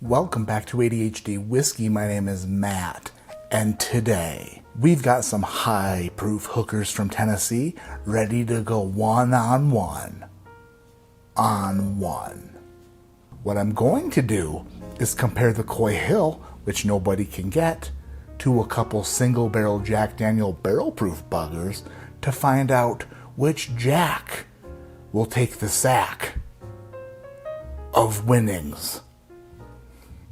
Welcome back to ADHD Whiskey. My name is Matt, and today we've got some high proof hookers from Tennessee ready to go one-on-one. What I'm going to do is compare the Coy Hill, which nobody can get, to a couple single barrel Jack Daniel barrel proof buggers to find out which Jack will take the sack of winnings.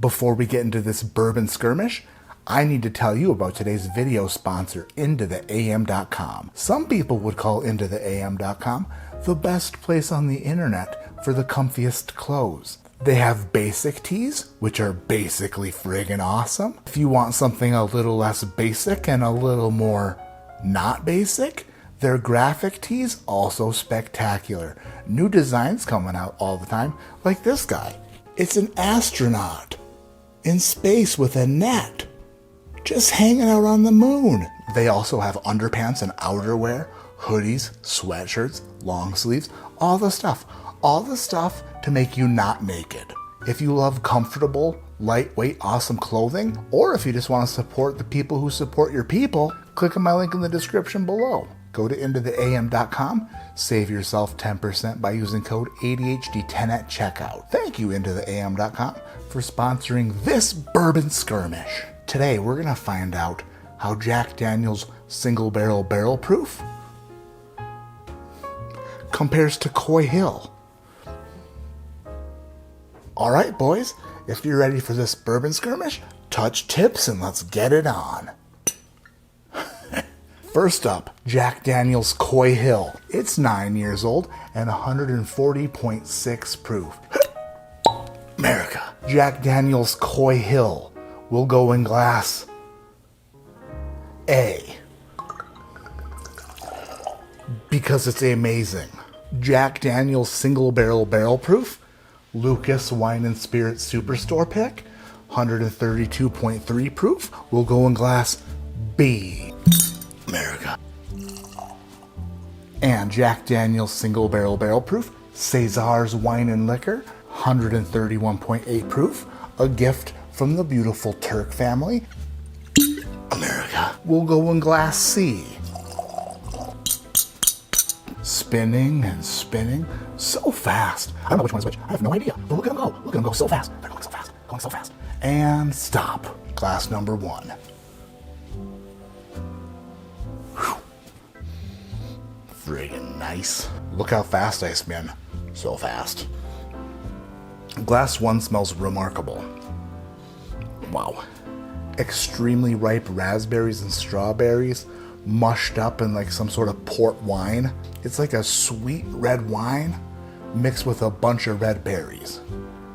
Before we get into this bourbon skirmish, I need to tell you about today's video sponsor, IntoTheAM.com. Some people would call IntoTheAM.com the best place on the internet for the comfiest clothes. They have basic tees, which are basically friggin' awesome. If you want something a little less basic and a little more not basic, their graphic tees also spectacular. New designs coming out all the time, like this guy. It's an astronaut in space with a net, just hanging out on the moon. They also have underpants and outerwear, hoodies, sweatshirts, long sleeves, all the stuff to make you not naked. If you love comfortable, lightweight, awesome clothing, or if you just want to support the people who support your people, click on my link in the description below. Go to IntoTheAM.com, save yourself 10% by using code ADHD10 at checkout. Thank you, IntoTheAM.com, for sponsoring this bourbon skirmish. Today, we're going to find out how Jack Daniel's single barrel proof compares to Coy Hill. All right, boys, if you're ready for this bourbon skirmish, touch tips and let's get it on. First up, Jack Daniel's Coy Hill. It's 9 years old and 140.6 proof. America. Jack Daniel's Coy Hill will go in glass A, because it's amazing. Jack Daniel's single barrel proof, Lucas Wine and Spirit Superstore pick, 132.3 proof, will go in glass B. America. And Jack Daniel's single barrel proof, Cesar's Wine and Liquor, 131.8 proof, a gift from the beautiful Turk family, America, will go in glass C. Spinning and spinning so fast. I don't know which one is which. I have no idea. But look at them go. Look at them go so fast. They're going so fast. Going so fast. And stop. Glass number one. Friggin' nice. Look how fast I spin. So fast. Glass one smells remarkable. Wow. Extremely ripe raspberries and strawberries mushed up in like some sort of port wine. It's like a sweet red wine mixed with a bunch of red berries.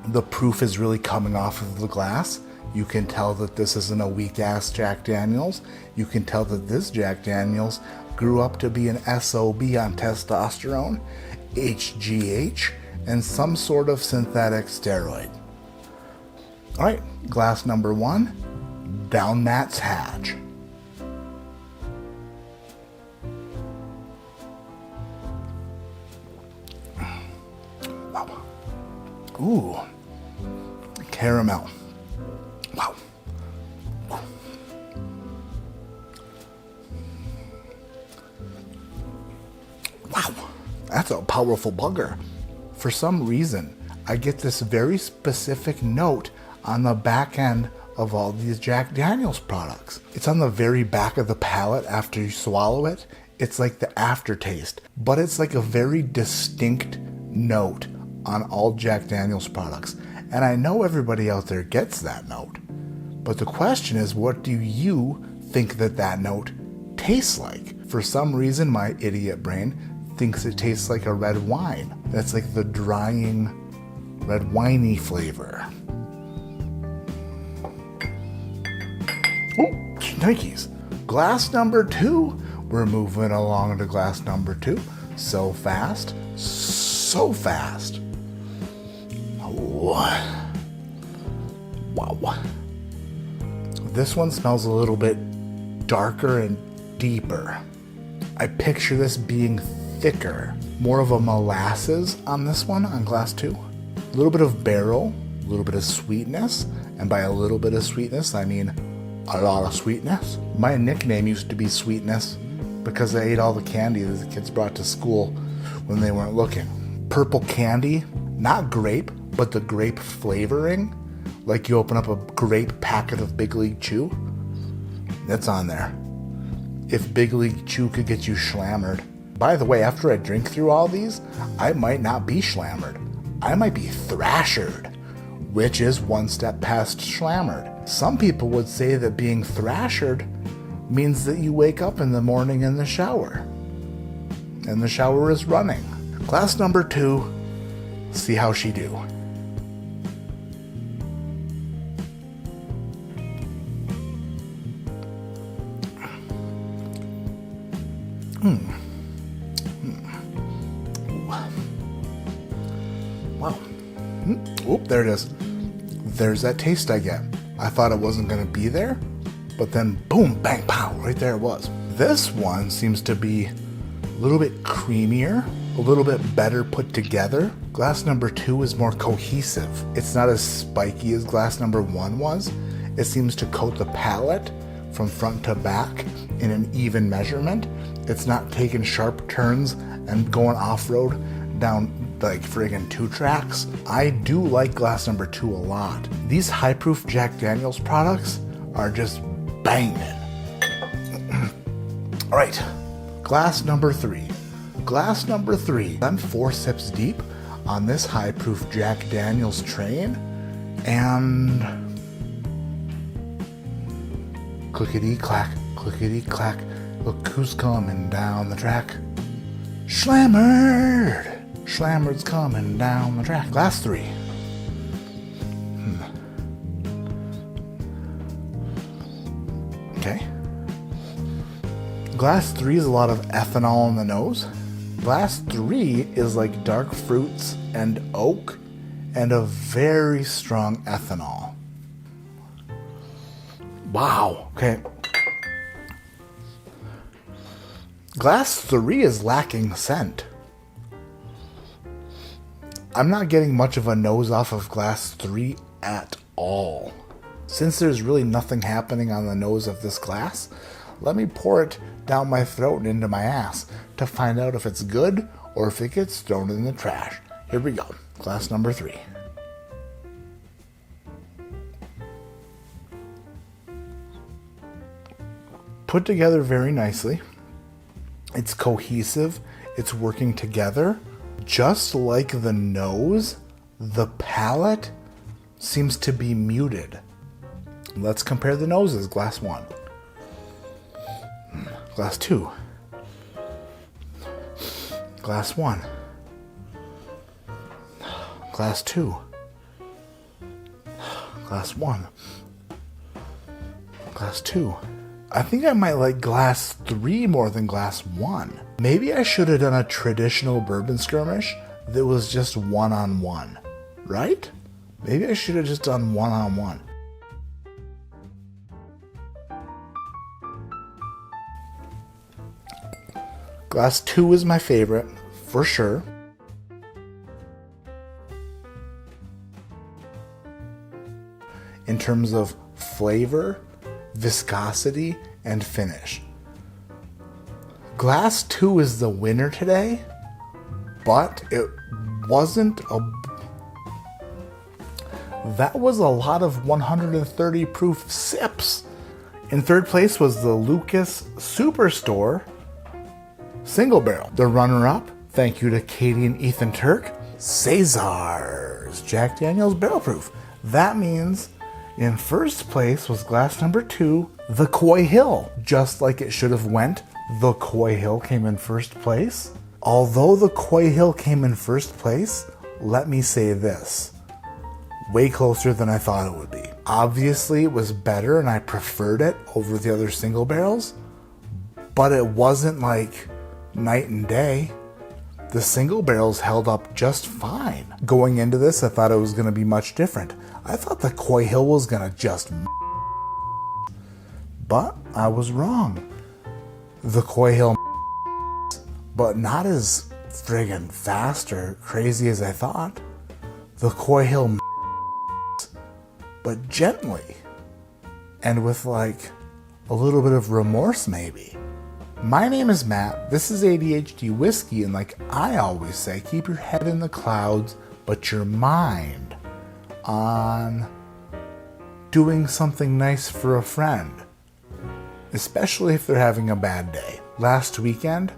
The proof is really coming off of the glass. You can tell that this isn't a weak-ass Jack Daniels. You can tell that this Jack Daniels grew up to be an SOB on testosterone, HGH, and some sort of synthetic steroid. All right, glass number one, down Matt's hatch. Wow. Ooh, caramel. Wow. Wow, that's a powerful bugger. For some reason, I get this very specific note on the back end of all these Jack Daniels products. It's on the very back of the palate after you swallow it. It's like the aftertaste, but it's like a very distinct note on all Jack Daniels products. And I know everybody out there gets that note. But the question is, what do you think that note tastes like? For some reason, my idiot brain thinks it tastes like a red wine. That's like the drying, red winey flavor. Oh, Nikes. Glass number two. We're moving along to glass number two. So fast. So fast. Oh. Wow. This one smells a little bit darker and deeper. I picture this being thicker, more of a molasses on this one, on glass two. A little bit of barrel, a little bit of sweetness, and by a little bit of sweetness, I mean a lot of sweetness. My nickname used to be Sweetness because I ate all the candy that the kids brought to school when they weren't looking. Purple candy, not grape, but the grape flavoring, like you open up a grape packet of Big League Chew, that's on there. If Big League Chew could get you slammered. By the way, after I drink through all these, I might not be slammered. I might be thrashered, which is one step past slammered. Some people would say that being thrashered means that you wake up in the morning in the shower, and the shower is running. Glass number 2, see how she do. Wow. Oop, there it is. There's that taste I get. I thought it wasn't going to be there, but then boom, bang, pow, right there it was. This one seems to be a little bit creamier, a little bit better put together. Glass number 2 is more cohesive. It's not as spiky as glass number 1 was. It seems to coat the palate from front to back in an even measurement. It's not taking sharp turns and going off-road down like friggin' 2 tracks. I do like glass number 2 a lot. These high-proof Jack Daniels products are just banging. All right, glass number 3. Glass number 3. I'm 4 sips deep on this high-proof Jack Daniels train, and clickety-clack, clickety-clack. Look who's coming down the track. Slammered! Slammered's coming down the track. Glass 3. Okay. Glass 3 is a lot of ethanol in the nose. Glass 3 is like dark fruits and oak and a very strong ethanol. Wow. Okay. Glass 3 is lacking scent. I'm not getting much of a nose off of glass 3 at all. Since there's really nothing happening on the nose of this glass, let me pour it down my throat and into my ass to find out if it's good or if it gets thrown in the trash. Here we go. Glass number 3. Put together very nicely. It's cohesive. It's working together. Just like the nose, the palate seems to be muted. Let's compare the noses. Glass 1. Glass 2. Glass 1. Glass 2. Glass 1. Glass 2. I think I might like glass 3 more than glass 1. Maybe I should have done a traditional bourbon skirmish that was just one-on-one, right? Maybe I should have just done one-on-one. Glass 2 is my favorite, for sure. In terms of flavor, viscosity, and finish. Glass 2 is the winner today, but it wasn't a... That was a lot of 130 proof sips. In third place was the Lucas Superstore Single Barrel. The runner-up, thank you to Katie and Ethan Turk, Cesar's Jack Daniels Barrel Proof. That means in first place was glass number 2, the Coy Hill. Just like it should have went, the Coy Hill came in first place. Although the Coy Hill came in first place, let me say this. Way closer than I thought it would be. Obviously, it was better and I preferred it over the other single barrels, but it wasn't like night and day. The single barrels held up just fine. Going into this, I thought it was going to be much different. I thought the Coy Hill was going to just... But I was wrong. The Coy Hill... But not as friggin' fast or crazy as I thought. The Coy Hill... but gently, and with like a little bit of remorse maybe. My name is Matt, this is ADHD Whiskey, and like I always say, keep your head in the clouds, but your mind on doing something nice for a friend, especially if they're having a bad day. Last weekend,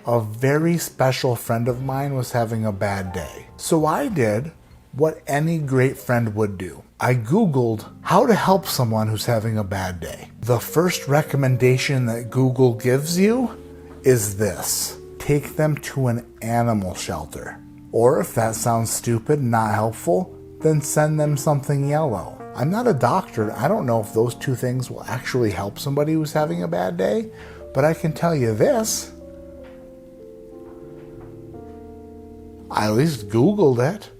a very special friend of mine was having a bad day. So I did what any great friend would do. I Googled how to help someone who's having a bad day. The first recommendation that Google gives you is this: take them to an animal shelter. Or if that sounds stupid and not helpful, then send them something yellow. I'm not a doctor. I don't know if those two things will actually help somebody who's having a bad day, but I can tell you this. I at least Googled it.